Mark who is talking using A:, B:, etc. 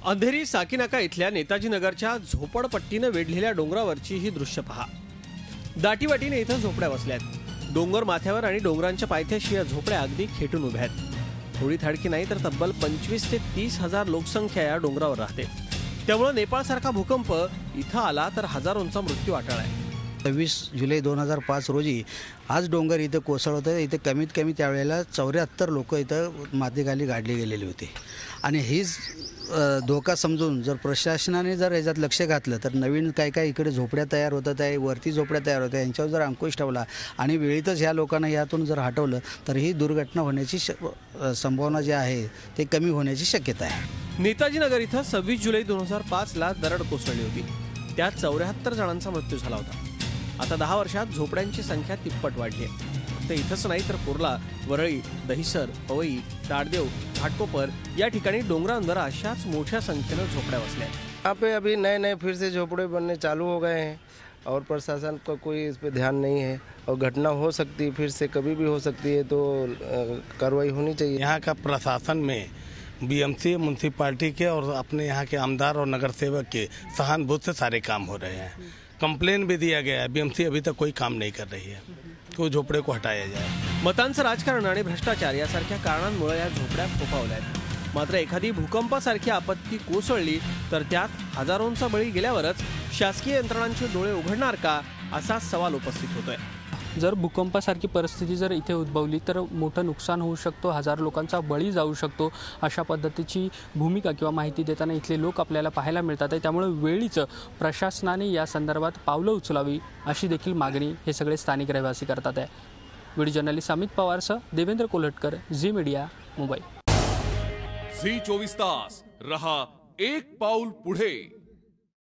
A: अंधेरी साकीनाका इथल्या नेताजी नगरच्या झोपडपट्टीनं वेढलेल्या डोंगरावरची ही दृश्य पहा। दाटीवाटीने इथं झोपड्या बसल्यात। डोंगर माथ्यावर आणि डोंगरांच्या पायथ्याशी या झोपड्या अगदी खेटून उभ्या आहेत। थोडी थाडकी नाही तर तब्बल 25 ते 30 हजार लोकसंख्या या डोंगरावर राहते। त्यामुळे नेपाळसारखा भूकंप इथं आला तर हजारोंचा मृत्यू अटळ आहे।
B: 26 जुलै 2005 रोजी आज डोंगर इथं कोसळतं। इथे कमीत कमी त्यावेळेला 74 लोक इथं मातीखाली गाडले गेलेले होते आणि हीच धोका समजून जर प्रशासनाने जर याच्यात लक्ष घातलं तर नवीन काय काय इकडे झोपड्या तयार होतात आहे, वरती झोपड्या तयार होत्या, यांच्यावर जर अंकुश ठेवला आणि वेळीतच ह्या लोकांना यातून जर हटवलं तर ही दुर्घटना होण्याची संभावना जी आहे ते कमी होण्याची शक्यता आहे।
A: नेताजी नगर इथं 26 जुलै 2005 ला दरड कोसळली होती। त्यात 74 जणांचा मृत्यू झाला होता। आता 10 वर्षात झोपड्यांची संख्या तिप्पट वाढली आहे। फक्त इथंच नाही तर कुर्ला, वरळी, दहिसर, पवई, ताडदेव, घाटकोपर या ठिकाणी डोंगरांवर अशाच मोठ्या संख्येनं झोपड्या बसल्या आहेत।
C: यहाँ पे अभी नए नए फिर से झोपड़े बनने चालू हो गए हैं और प्रशासन का कोई इस पे ध्यान नहीं है और घटना हो सकती है, फिर से कभी भी हो सकती है, तो कार्रवाई होनी चाहिए।
D: यहाँ का प्रशासन में बीएमसी म्यूनसिपालिटी के और अपने यहाँ के आमदार और नगर सेवक के सहानुभूति से सारे काम हो रहे हैं। कंप्लेन भी दिया गया है, बीएमसी अभी तक कोई काम नहीं कर रही है तो झोपड़े को हटाया जाए।
A: मतांचं राजकारण आणि भ्रष्टाचार यासारख्या कारणांमुळे या झोपड्या फोफावल्या आहेत। मात्र एखादी भूकंपासारखी आपत्ती कोसळली तर त्यात हजारोंचा बळी गेल्यावरच शासकीय यंत्रणांचे डोळे उघडणार का असा सवाल उपस्थित होतोय।
E: जर भूकंपासारखी परिस्थिती जर इथे उद्भवली तर मोठं नुकसान होऊ शकतो, हजार लोकांचा बळी जाऊ शकतो, अशा पद्धतीची भूमिका किंवा माहिती देताना इथले लोक आपल्याला पाहायला मिळतात आहे। त्यामुळे वेळीच प्रशासनाने या संदर्भात पावलं उचलावी अशी देखील मागणी हे सगळे स्थानिक रहिवासी करतात आहे। व्हिडिओ जर्नलिस्ट अमित पवारसह देवेंद्र कोल्हटकर, झी मीडिया, मुंबई।
F: झी 24 तास रहा एक पाऊल पुढे।